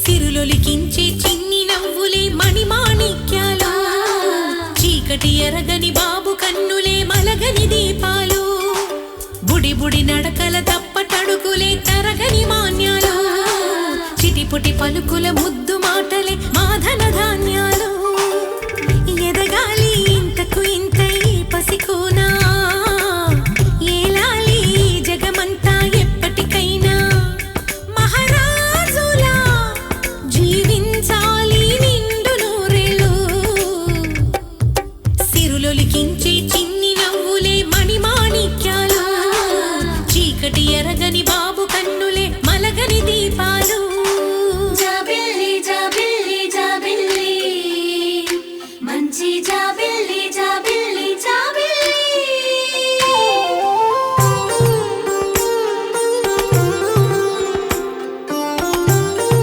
సిరులొలికించే చిన్ని నవ్వులే మణిమాణిక్యాలు చీకటి ఎరగని బాబు కన్నులే మలగని దీపాలు బుడి బుడి నడకల తప్పటడుగులే తరగని మాన్యాలు చిటిపుటి పలుకుల ముద్దు మాటలే మాధన ధాన్యాలు ఎదగాలి ఇంతకు ఇంత ఈ పసికూన